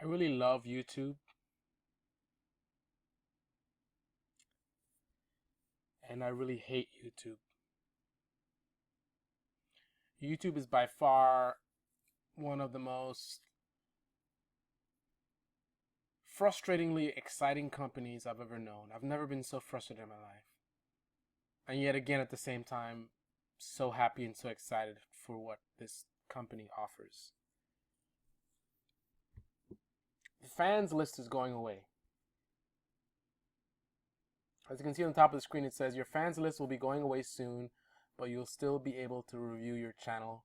I really love YouTube, and I really hate YouTube. YouTube is by far one of the most frustratingly exciting companies I've ever known. I've never been so frustrated in my life. And yet again, at the same time, so happy and so excited for what this company offers. The fans list is going away. As you can see on the top of the screen, it says your fans list will be going away soon, but you'll still be able to review your channel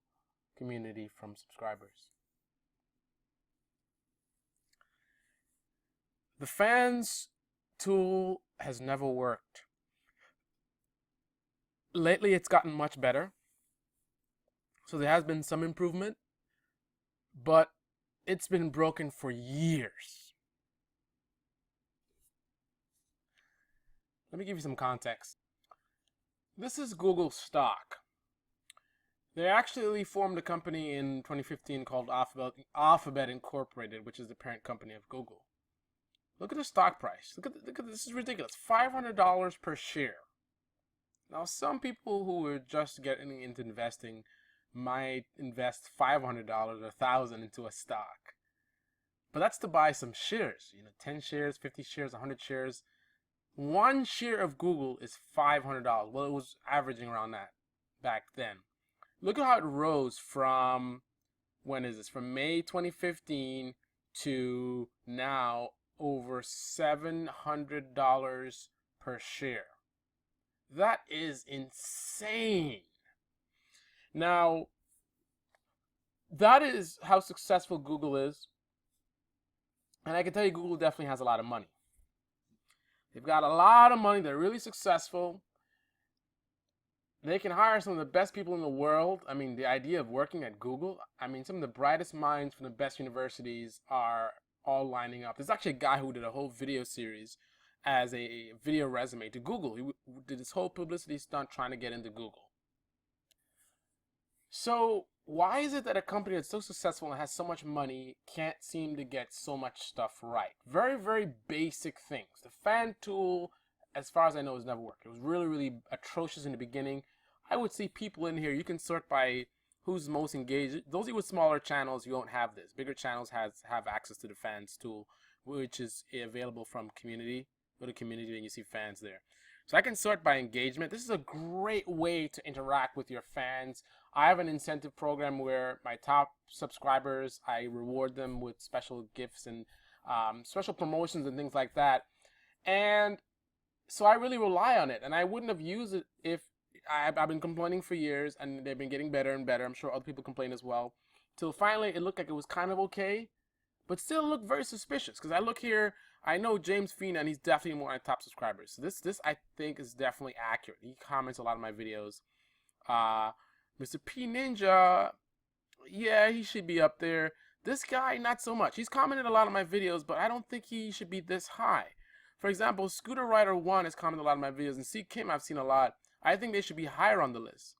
community from subscribers. The fans tool has never worked. Lately, it's gotten much better. So there has been some improvement, but it's been broken for years. Let me give you some context. This is Google stock. They actually formed a company in 2015 called Alphabet Incorporated, which is the parent company of Google. Look at the stock price. Look at this is ridiculous. $500 per share. Now, some people who are just getting into investing might invest $500 or $1,000 into a stock. But that's to buy some shares, 10 shares, 50 shares, 100 shares. One share of Google is $500. Well, it was averaging around that back then. Look at how it rose from, when is this? From May 2015 to now over $700 per share. That is insane. Now, that is how successful Google is. And I can tell you Google definitely has a lot of money. They've got a lot of money. They're really successful. They can hire some of the best people in the world. I mean, the idea of working at Google, some of the brightest minds from the best universities are all lining up. There's actually a guy who did a whole video series as a video resume to Google. He did this whole publicity stunt trying to get into Google. So why is it that a company that's so successful and has so much money can't seem to get so much stuff right? Very, very basic things. The fan tool, as far as I know, has never worked. It was really, really atrocious in the beginning. I would see people in here, you can sort by who's most engaged. Those of you with smaller channels, you won't have this. Bigger channels have access to the fans tool, which is available from community. Go to community and you see fans there. So I can sort by engagement. This is a great way to interact with your fans. I have an incentive program where my top subscribers, I reward them with special gifts and special promotions and things like that. And so I really rely on it. And I wouldn't have used it if I've been complaining for years, and they've been getting better and better. I'm sure other people complain as well. Till finally it looked like it was kind of okay, but still looked very suspicious. Because I look here, I know James Fina, and he's definitely one of my top subscribers. So this I think is definitely accurate. He comments a lot of my videos. Mr. P Ninja, yeah, he should be up there. This guy, not so much. He's commented a lot on my videos, but I don't think he should be this high. For example, Scooter Rider 1 has commented a lot on my videos, and C. Kim I've seen a lot. I think they should be higher on the list.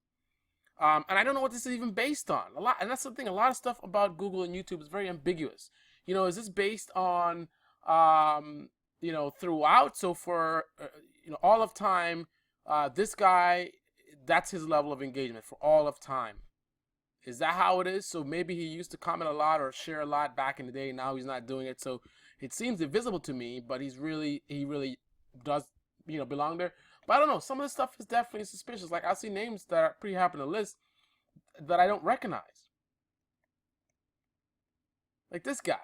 And I don't know what this is even based on. And that's the thing. A lot of stuff about Google and YouTube is very ambiguous. Is this based on, throughout? So for, all of time, this guy, that's his level of engagement for all of time. Is that how it is? So maybe he used to comment a lot or share a lot back in the day. Now he's not doing it. So it seems invisible to me, but he really does, belong there. But I don't know. Some of this stuff is definitely suspicious. Like I see names that are pretty high up on the list that I don't recognize. Like this guy.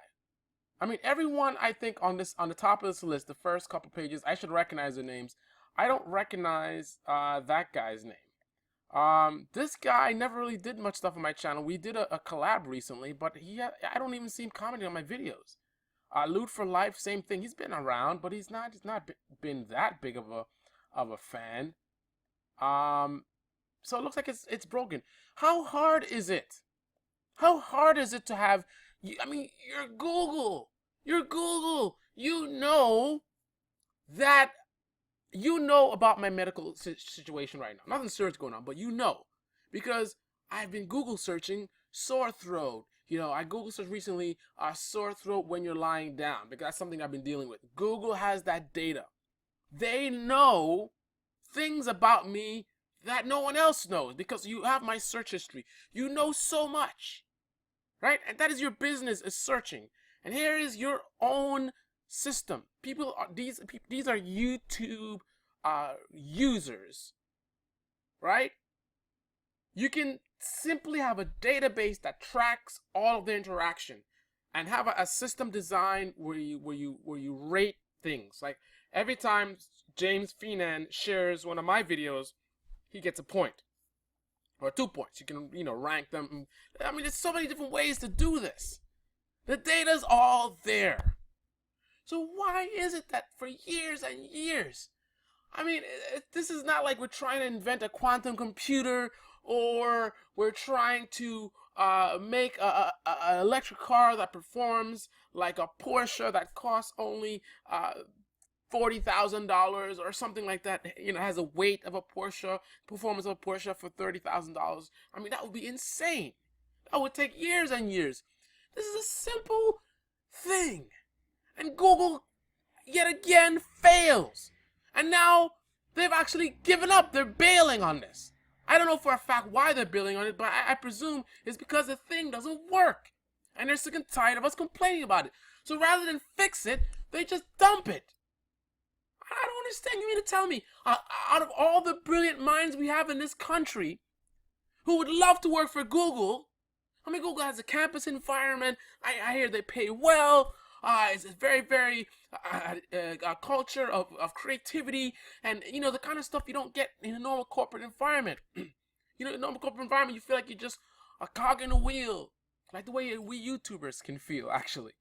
Everyone I think on the top of this list, the first couple pages, I should recognize their names. I don't recognize that guy's name. This guy never really did much stuff on my channel. We did a collab recently, but I don't even see him commenting on my videos. Loot for Life, same thing. He's been around, but he's not been that big of a fan. So it looks like it's broken. How hard is it? How hard is it to have? You're Google. You're Google. You know about my medical situation right now. Nothing serious going on, but because I've been Google searching sore throat, I Google search recently, sore throat when you're lying down, because that's something I've been dealing with. Google has that data. They know things about me that no one else knows because you have my search history. You know so much, right? And that is your business, is searching. And here is your own system. These are YouTube users, right? You can simply have a database that tracks all of the interaction, and have a system design where you rate things. Like every time James Feenan shares one of my videos, he gets a point or 2 points. You can rank them. I mean, there's so many different ways to do this. The data's all there. So why is it that for years and years, I mean, this is not like we're trying to invent a quantum computer, or we're trying to make a electric car that performs like a Porsche that costs only $40,000 or something like that. Has a weight of a Porsche, performance of a Porsche for $30,000. I mean, that would be insane. That would take years and years. This is a simple thing, and Google yet again fails. And now they've actually given up. They're bailing on this. I don't know for a fact why they're bailing on it, but I presume it's because the thing doesn't work. And they're sick and tired of us complaining about it. So rather than fix it, they just dump it. I don't understand. You mean to tell me, out of all the brilliant minds we have in this country who would love to work for Google, I mean, Google has a campus environment. I hear they pay well. It's a very, very culture of creativity, and the kind of stuff you don't get in a normal corporate environment. In a normal corporate environment, you feel like you're just a cog in a wheel, like the way we YouTubers can feel, actually.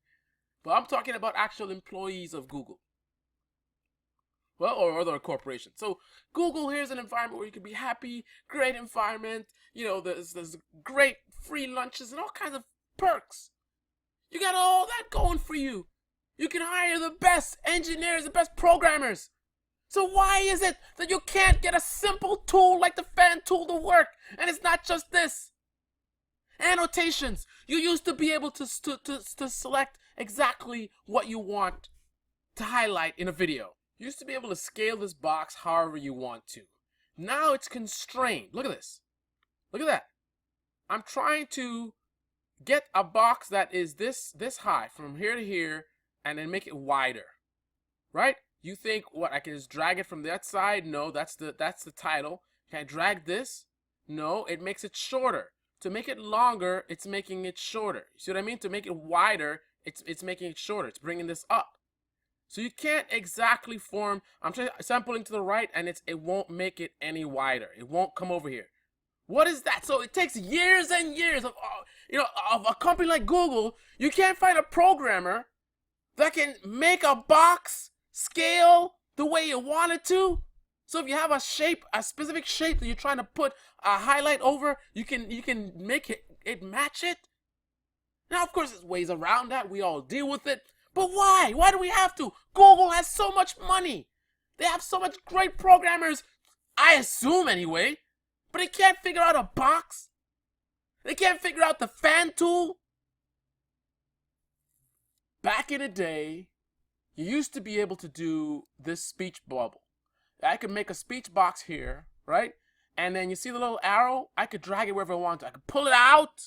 But I'm talking about actual employees of Google, well, or other corporations. So Google, here's an environment where you can be happy, great environment. There's great free lunches and all kinds of perks. You got all that going for you. You can hire the best engineers, the best programmers. So why is it that you can't get a simple tool like the fan tool to work? And it's not just this. Annotations. You used to be able to select exactly what you want to highlight in a video. You used to be able to scale this box however you want to. Now it's constrained. Look at this. Look at that. I'm trying to get a box that is this high from here to here, and then make it wider, right? You think what, I can just drag it from that side? No, that's the title. Can I drag this? No, it makes it shorter. To make it longer, it's making it shorter. You see what I mean? To make it wider, it's making it shorter. It's bringing this up. So you can't exactly form. I'm sampling to the right, and it won't make it any wider. It won't come over here. What is that? So it takes years and years of a company like Google. You can't find a programmer that can make a box scale the way you want it to. So if you have a specific shape that you're trying to put a highlight over, you can make it match it. Now, of course, there's ways around that. We all deal with it. But why? Why do we have to? Google has so much money. They have so much great programmers, I assume anyway. But they can't figure out a box. They can't figure out the fan tool. Back in the day, you used to be able to do this speech bubble. I could make a speech box here, right? And then you see the little arrow? I could drag it wherever I want to. I could pull it out.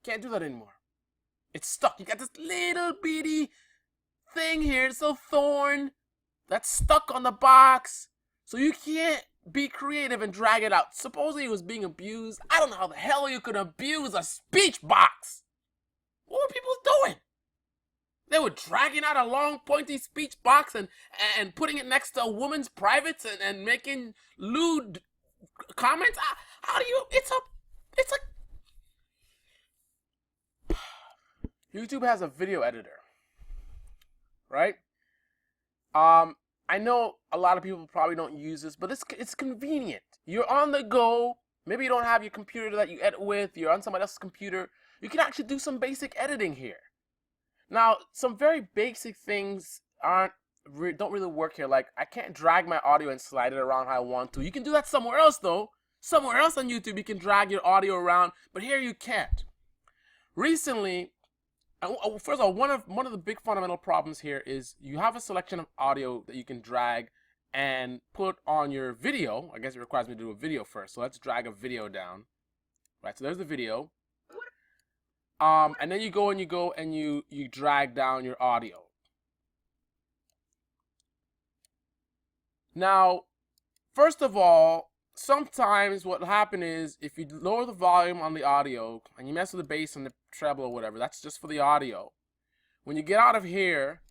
Can't do that anymore. It's stuck. You got this little bitty thing here, this little thorn that's stuck on the box. So you can't be creative and drag it out. Supposedly it was being abused. I don't know how the hell you could abuse a speech box. What were people doing? They were dragging out a long pointy speech box and putting it next to a woman's privates and making lewd comments. How do you, it's a YouTube has a video editor, right? I know a lot of people probably don't use this, but it's convenient. You're on the go. Maybe you don't have your computer that you edit with. You're on somebody else's computer. You can actually do some basic editing here. Now, some very basic things don't really work here. Like, I can't drag my audio and slide it around how I want to. You can do that somewhere else, though. Somewhere else on YouTube, you can drag your audio around, but here you can't. Recently, first of all, one of the big fundamental problems here is you have a selection of audio that you can drag and put on your video. I guess it requires me to do a video first, so let's drag a video down. Right, so there's the video. And then you go and you drag down your audio. Now, first of all, sometimes what will happen is if you lower the volume on the audio and you mess with the bass and the treble or whatever, that's just for the audio. When you get out of here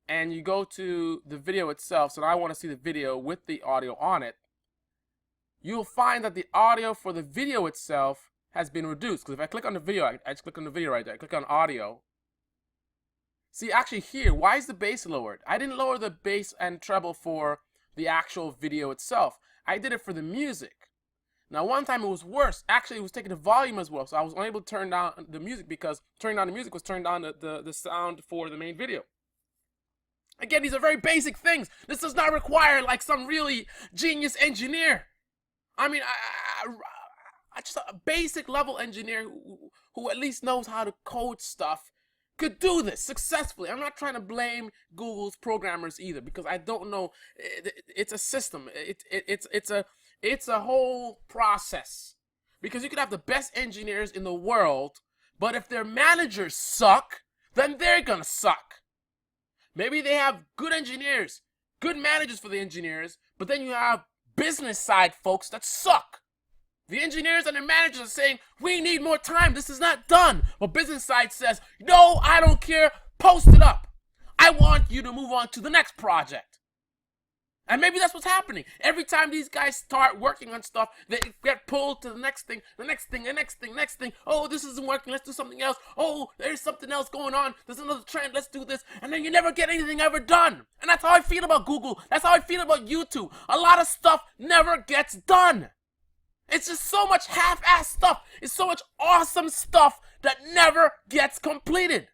and you go to the video itself, so now I want to see the video with the audio on it, you'll find that the audio for the video itself has been reduced. Because if I click on the video, I just click on the video right there, I click on audio. See, actually here, why is the bass lowered? I didn't lower the bass and treble for the actual video itself. I did it for the music. Now, one time it was worse. Actually, it was taking the volume as well, so I was unable to turn down the music because turning down the music was turning down the sound for the main video. Again, these are very basic things. This does not require like some really genius engineer. I mean, I just a basic level engineer who at least knows how to code stuff could do this successfully. I'm not trying to blame Google's programmers either, because I don't know. It's a system. It's a whole process. Because you could have the best engineers in the world, but if their managers suck, then they're gonna suck. Maybe they have good engineers, good managers for the engineers, but then you have business side folks that suck. The engineers and the managers are saying, we need more time, this is not done. But business side says, no, I don't care, post it up. I want you to move on to the next project. And maybe that's what's happening. Every time these guys start working on stuff, they get pulled to the next thing, the next thing, the next thing, the next thing. Oh, this isn't working, let's do something else. Oh, there's something else going on. There's another trend, let's do this. And then you never get anything ever done. And that's how I feel about Google. That's how I feel about YouTube. A lot of stuff never gets done. It's just so much half-assed stuff. It's so much awesome stuff that never gets completed.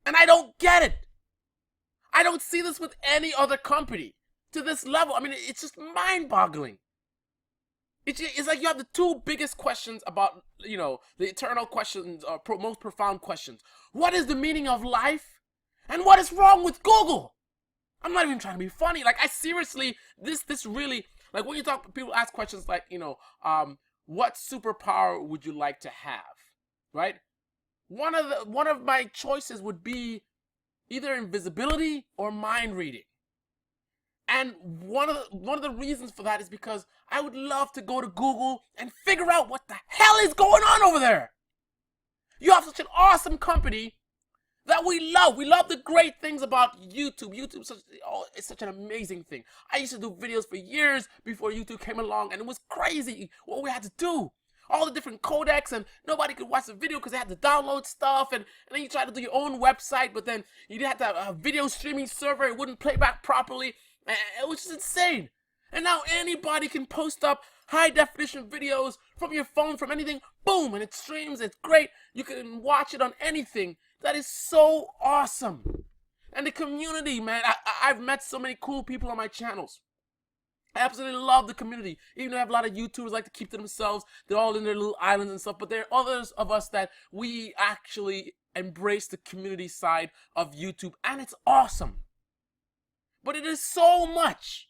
And I don't get it. I don't see this with any other company to this level. I mean, it's just mind-boggling. It's like you have the two biggest questions about, you know, the eternal questions, or most profound questions. What is the meaning of life? And what is wrong with Google? I'm not even trying to be funny. Like, I seriously, this really... Like when you talk, people ask questions like, you know, what superpower would you like to have, right? One of my choices would be either invisibility or mind reading. And one of the reasons for that is because I would love to go to Google and figure out what the hell is going on over there. You have such an awesome company that we love. We love the great things about YouTube. YouTube is such an amazing thing. I used to do videos for years before YouTube came along, and it was crazy what we had to do. All the different codecs, and nobody could watch the video because they had to download stuff, and then you try to do your own website, but then you had to have a video streaming server. It wouldn't play back properly. It was just insane. And now anybody can post up high definition videos from your phone, from anything, boom, and it streams. It's great. You can watch it on anything. That is so awesome. And the community, man, I've met so many cool people on my channels. I absolutely love the community. Even though I have a lot of YouTubers like to keep to themselves, they're all in their little islands and stuff, but there are others of us that we actually embrace the community side of YouTube, and it's awesome. But it is so much.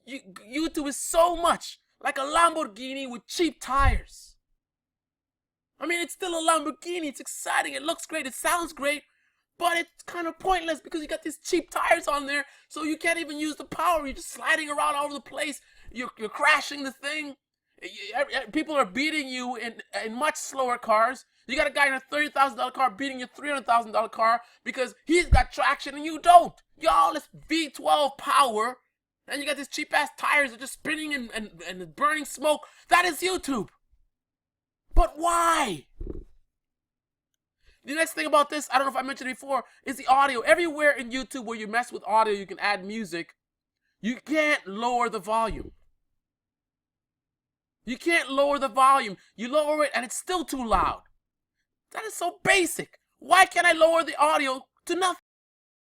YouTube is so much like a Lamborghini with cheap tires. I mean, it's still a Lamborghini. It's exciting. It looks great. It sounds great. But it's kind of pointless because you got these cheap tires on there, so you can't even use the power. You're just sliding around all over the place. You're crashing the thing. People are beating you in much slower cars. You got a guy in a $30,000 car beating your $300,000 car because he's got traction and you don't. Y'all, it's V12 power, and you got these cheap-ass tires that are just spinning and burning smoke. That is YouTube. But why? The next thing about this, I don't know if I mentioned it before, is the audio. Everywhere in YouTube where you mess with audio, you can add music. You can't lower the volume. You can't lower the volume. You lower it and it's still too loud. That is so basic. Why can't I lower the audio to nothing?